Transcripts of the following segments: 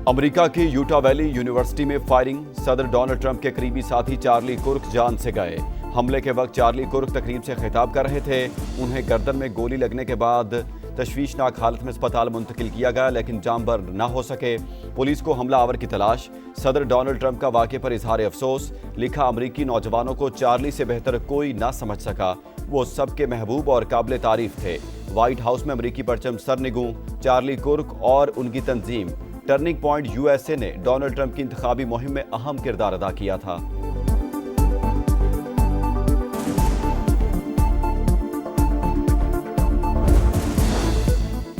America की Utah valley university में firing, सदर डोनाल्ड ट्रंप के करीबी साथी चार्ली कुर्क जान से गए। हमले के वक्त चार्ली कुर्क तकरीब से खिताब कर रहे थे। उन्हें गर्दन में गोली लगने के बाद तशवीशनाक हालत में अस्पताल मुंतकिल किया गया, लेकिन जामबर न हो सके। पुलिस को हमलावर की तलाश। सदर डोनाल्ड ट्रंप का वाक़े पर इजहार अफसोस। लिखा, अमरीकी नौजवानों को चार्ली से बेहतर कोई ना समझ सका। वो सबके महबूब और काबिल तारीफ थे। व्हाइट हाउस में अमरीकी परचम सरनिगूं। चार्ली कुर्क और उनकी तंजीम टर्निंग पॉइंट यूएसए ने डोनाल्ड ट्रंप की इंतखाबी मुहिम में अहम किरदार अदा किया था।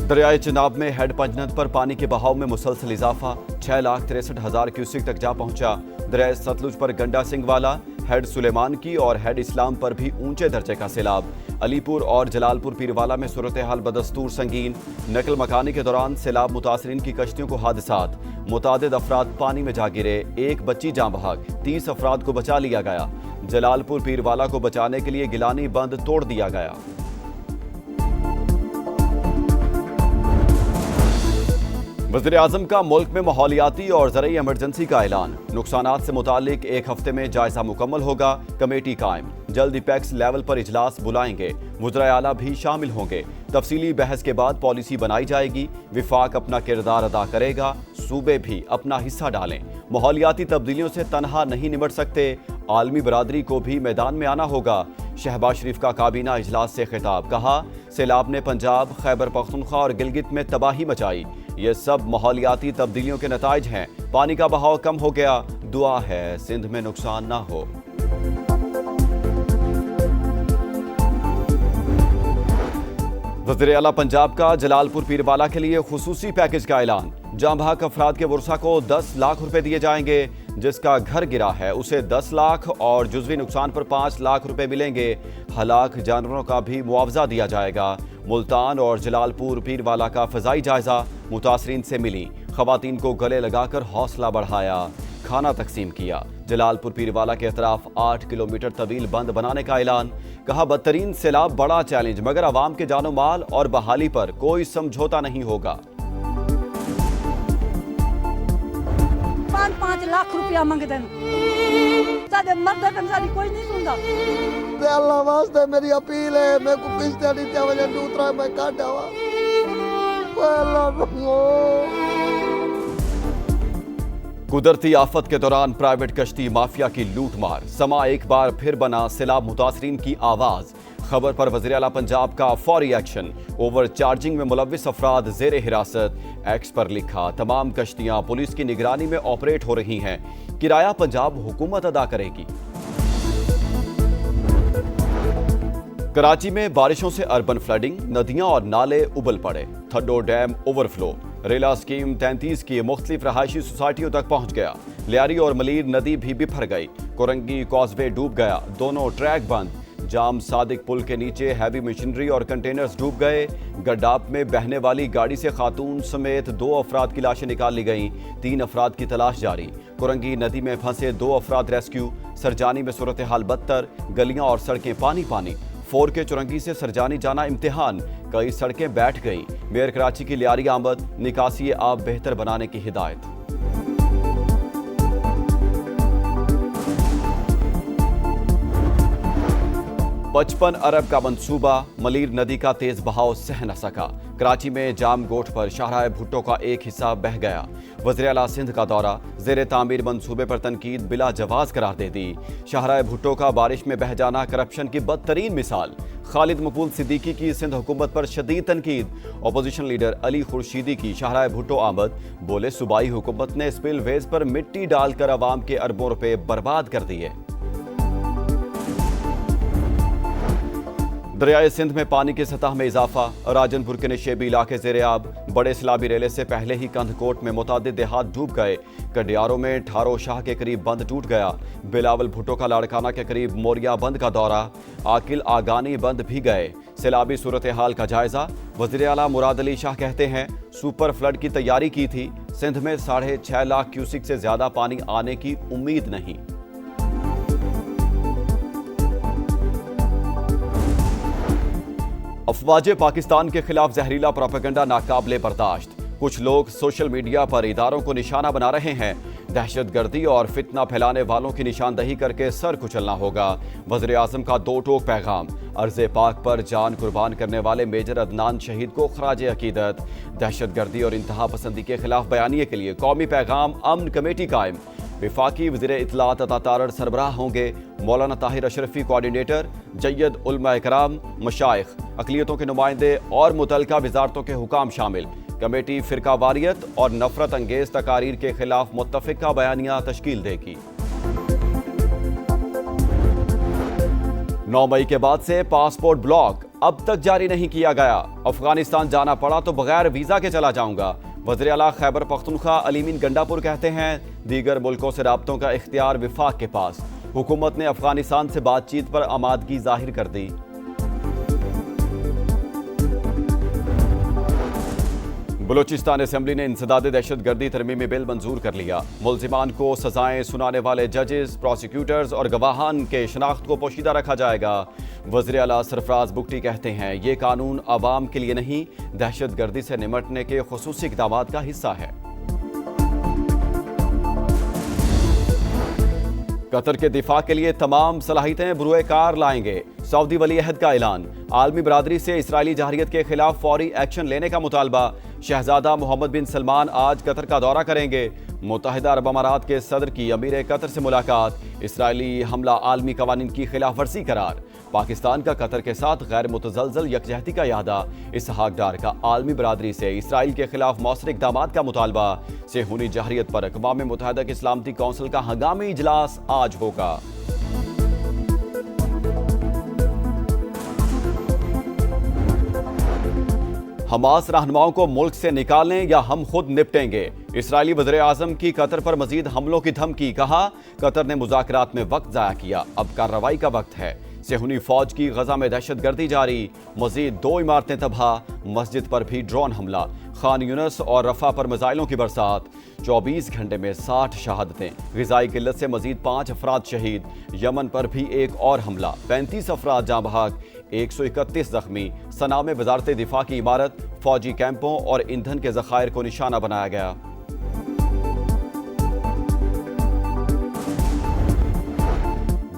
दरियाए चिनाब में हेड पंजनद पर पानी के बहाव में मुसलसल इजाफा। 6,63,000 क्यूसिक तक जा पहुंचा। दरियाए सतलुज पर गंडा सिंह वाला, हेड सुलेमान की और हेड इस्लाम पर भी ऊंचे दर्जे का सैलाब। अलीपुर और जलालपुर पीरवाला में सूरत हाल बदस्तूर संगीन। नकल मकानी के दौरान सैलाब मुतासरीन की कश्तियों को हादसात। मुतादिद अफराद पानी में जा गिरे। एक बच्ची जाँ बहक। 30 अफराद को बचा लिया गया। जलालपुर पीरवाला को बचाने के लिए गिलानी बंद तोड़ दिया गया। वज़ीर आज़म का मुल्क में माहौलियाती और ज़रई इमरजेंसी का ऐलान। नुकसानात से मुतालिक एक हफ्ते में जायजा मुकम्मल होगा। कमेटी कायम। जल्द इपेक्स लेवल पर इजलास बुलाएंगे। वज़ीर आला भी शामिल होंगे। तफसीली बहस के बाद पॉलिसी बनाई जाएगी। विफाक अपना किरदार अदा करेगा। सूबे भी अपना हिस्सा डालें। माहौलियाती तब्दीलियों से तनहा नहीं निपट सकते। आलमी बरादरी को भी मैदान में आना होगा। शहबाज शरीफ का काबीना इजलास से खिताब। कहा, सैलाब ने पंजाब, खैबर पख्तूनख्वा और गिलगित में तबाही मचाई। ये सब माहौलियाती तब्दीलियों के नताइज हैं। पानी का बहाव कम हो गया। दुआ है सिंध में नुकसान ना हो। वज़ीर आला पंजाब का जलालपुर पीरवाला के लिए खुसूसी पैकेज का ऐलान। जाँ बहक अफराद के वर्सा को 10 लाख रुपए दिए जाएंगे। जिसका घर गिरा है उसे 10 लाख और जुज़वी नुकसान पर 5 लाख रुपए मिलेंगे। हलाक जानवरों का भी मुआवजा दिया जाएगा। मुल्तान और जलालपुर पीरवाला का फ़ज़ाई जायजा। मुतासरीन से मिली। ख़वातीन को गले लगाकर हौसला बढ़ाया। खाना तकसीम किया। जलालपुर पीरवाला के अतराफ 8 किलोमीटर तवील बंद बनाने का ऐलान। कहा, बदतरीन सैलाब बड़ा चैलेंज, मगर अवाम के जानो माल और बहाली पर कोई समझौता नहीं होगा। 5 लाख रुपया मंगते हैं। मर्द कंसारी कोई नहीं सुनता। अल्लाह वास्ते मेरी अपील है, मेरे को किस्तें नहीं त्या वजह दूसरा मैं काटा हुआ। कुदरती आफत के दौरान प्राइवेट कश्ती माफिया की लूटमार। समा एक बार फिर बना सैलाब मुतासरीन की आवाज। खबर पर वज़ीर आला पंजाब का फौरी एक्शन। ओवर चार्जिंग में मुलव्विस अफराद ज़ेरे हिरासत। एक्स पर लिखा, तमाम कश्तियां पुलिस की निगरानी में ऑपरेट हो रही हैं। किराया पंजाब हुकूमत अदा करेगी। कराची में बारिशों से अर्बन फ्लडिंग। नदियां और नाले उबल पड़े। थड्डो डैम ओवरफ्लो। रेला स्कीम 33 की मुख्तलिफ रहायशी सोसाइटियों तक पहुंच गया। लियारी और मलीर नदी भी बिफर गई। कोरंगी कॉजवे डूब गया। दोनों ट्रैक बंद। जाम सादिक पुल के नीचे हैवी मशीनरी और कंटेनर्स डूब गए। गड्डाप में बहने वाली गाड़ी से खातून समेत 2 अफराद की लाशें निकाल ली गईं। 3 अफराद की तलाश जारी। कोरंगी नदी में फंसे 2 अफराद रेस्क्यू। सरजानी में सूरत हाल बदतर। गलियां और सड़कें पानी पानी। 4 के चुरंगी से सरजानी जाना इम्तिहान। कई सड़कें बैठ गई। मेयर कराची की लियारी आमद। निकासी आब बेहतर बनाने की हिदायत। 55 अरब का मंसूबा। मलीर नदी का तेज बहाव सह न सका। कराची में जाम गोठ पर शाहराह भुट्टो का एक हिस्सा बह गया। वज़ीर आला सिंध का दौरा। ज़ेरे तामीर मंसूबे पर तनकीद बिला जवाज करार दे दी। शाहराह भुट्टो का बारिश में बह जाना करप्शन की बदतरीन मिसाल। खालिद मकबूल सिद्दीकी की सिंध हुकूमत पर शदीद तनकीद। अपोजिशन लीडर अली खुर्शीदी की शाहराह भुट्टो आमद। बोले, सूबाई हुकूमत ने स्पिलवेज पर मिट्टी डालकर अवाम के अरबों रुपए बर्बाद कर दिए। दरियाए सिंध में पानी की सतह में इजाफा। राजनपुर के निशेबी इलाके ज़ेरे आब। बड़े सैलाबी रेले से पहले ही कंधकोट में मुतादिद देहात डूब गए। कडियारों में ठारो शाह के करीब बंद टूट गया। बिलावल भुट्टो का लाड़काना के करीब मोरिया बंद का दौरा। आकिल आगानी बंद भी गए। सैलाबी सूरत हाल का जायजा। वज़ीर आला मुराद अली शाह कहते हैं, सुपर फ्लड की तैयारी की थी। सिंध में 6.5 लाख क्यूसिक से ज्यादा पानी आने की उम्मीद नहीं। अफवाज पाकिस्तान के खिलाफ जहरीला प्रोपेगेंडा नाकाबिले बर्दाश्त। कुछ लोग सोशल मीडिया पर इदारों को निशाना बना रहे हैं। दहशतगर्दी और फितना फैलाने वालों की निशानदही करके सर कुचलना होगा। वज़ीर आज़म का दो टोक पैगाम। अर्ज़े पाक पर जान कुर्बान करने वाले मेजर अदनान शहीद को खराज अकीदत। दहशतगर्दी और इंतहा पसंदी के खिलाफ बयानिए के लिए कौमी पैगाम अमन कमेटी कायम। विफाकी वज़ीर इत्तलात अता तारड़ सरबराह होंगे। मौलाना ताहिर अशरफी कोऑर्डिनेटर, जय्यद उलमा इकराम, मशाइख, अक़लियतों के नुमाइंदे और मुतल्लिका वज़ारतों के हुकाम शामिल। कमेटी फ़िरका वारियत और नफरत अंगेज तकारीर के खिलाफ मुत्तफ़िका बयानिया तश्कील देगी। 9 मई के बाद से पासपोर्ट ब्लॉक अब तक जारी नहीं किया गया। अफगानिस्तान जाना पड़ा तो बगैर वीज़ा के चला जाऊंगा। वज़ीर आला खैबर पख्तूनख्वा अलीमीन गंडापुर कहते हैं, दीगर मुल्कों से राब्तों का इख्तियार विफाक के पास। हुकूमत ने अफगानिस्तान से बातचीत पर आमादगी जाहिर कर दी। बलूचिस्तान असेंबली ने इंसदादे दहशतगर्दी तरमीमी बिल मंजूर कर लिया। मुल्जिमान को सजाएं सुनाने वाले जजेस, प्रोसिक्यूटर्स और गवाहान के शनाख्त को पोशीदा रखा जाएगा। वज़ीर आला सरफराज बुगटी कहते हैं, ये कानून आवाम के लिए नहीं, दहशतगर्दी से निमटने के खुसूसी इक़दामात का हिस्सा है। कतर के दिफा के लिए तमाम सलाहियतें बुरुए कार लाएंगे। सऊदी वली अहद का ऐलान। आलमी बरादरी से इसराइली जहरियत के खिलाफ फौरी एक्शन लेने का मुतालबा। शहजादा मोहम्मद बिन सलमान आज कतर का दौरा करेंगे। मुत्तहिदा अरब अमारात के सदर की अमीर कतर से मुलाकात। इसराइली हमला आलमी कवानीन की खिलाफ वर्जी करार। पाकिस्तान का कतर के साथ गैर मुतज़लज़ल यकजहती का यादा। इसहाक डार का आलमी बरादरी से इसराइल के खिलाफ मौसर इक़दामात का मुतालबा। सेहूनी जहरियत पर अक़वाम मुत्तहिदा की सलामती कौंसिल का हंगामी इजलास आज होगा। हमास रहनुमाओं को मुल्क से निकालें या हम खुद निपटेंगे। इसराइली वज़ीर आज़म की कतर पर मजीद हमलों की धमकी। कहा, कतर ने मुज़ाकरात में वक्त ज़ाया किया, अब कार्रवाई का वक्त है। सेहूनी फौज की गजा में दहशतगर्दी जारी। मजीद 2 इमारतें तबाह। मस्जिद पर भी ड्रोन हमला। खान यूनस और रफा पर मिसाइलों की बरसात। 24 घंटे में 60 शहादतें। ग़िज़ाई किल्लत से मजीद 5 अफराद शहीद। यमन पर भी एक और हमला। 35 अफराद जाँ बहक, 131 जख्मी। सना में वज़ारत दिफा की इमारत, फौजी कैंपों और ईंधन के ज़खायर को निशाना बनाया गया।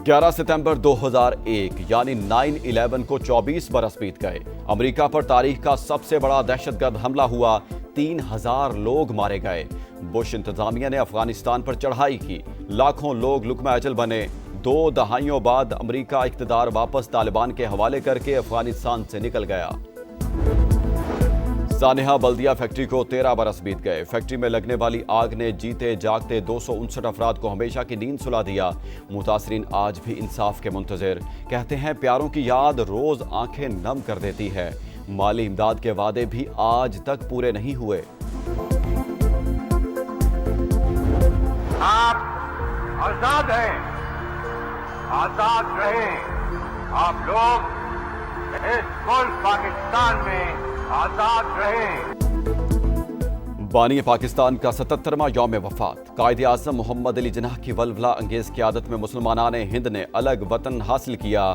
11 सितंबर 2001 यानी 9/11 को 24 बरस बीत गए। अमेरिका पर तारीख का सबसे बड़ा दहशतगर्द हमला हुआ। 3000 लोग मारे गए। बुश इंतजामिया ने अफगानिस्तान पर चढ़ाई की। लाखों लोग लुकमा अजल बने। 2 दहाइयों बाद अमेरिका इक़्तिदार वापस तालिबान के हवाले करके अफगानिस्तान से निकल गया। सानेहा बल्दिया फैक्ट्री को 13 बरस बीत गए। फैक्ट्री में लगने वाली आग ने जीते जागते 259 अफराद को हमेशा की नींद सुला दिया। मुतासरीन आज भी इंसाफ के मुंतज़िर। कहते हैं, प्यारों की याद रोज आंखें नम कर देती है। माली इमदाद के वादे भी आज तक पूरे नहीं हुए। आप आजाद हैं, आजाद रहें। आप लोग इस मुल्क पाकिस्तान में आजाद रहें। बानी पाकिस्तान का 77वां यौम वफात। कायदे आज़म मोहम्मद अली जिन्नाह की वल्वला अंगेज क़यादत में मुसलमानान हिंद ने अलग वतन हासिल किया।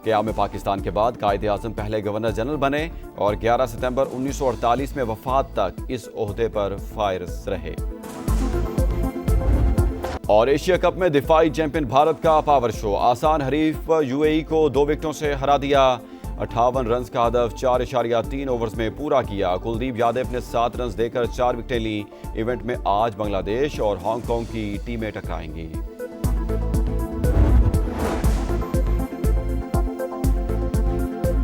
क़याम पाकिस्तान के बाद कायदे आज़म पहले गवर्नर जनरल बने और 11 सितंबर 1948 में वफात तक इस ओहदे पर फायज रहे। और एशिया कप में दिफाई चैंपियन भारत का पावर शो। आसान हरीफ यूएई को 2 विकेटों से हरा दिया। 58 रन का हदफ 4.3 ओवर्स में पूरा किया। कुलदीप यादव ने 7 रन देकर 4 विकेटें ली। इवेंट में आज बांग्लादेश और हांगकांग की टीमें टकराएंगी।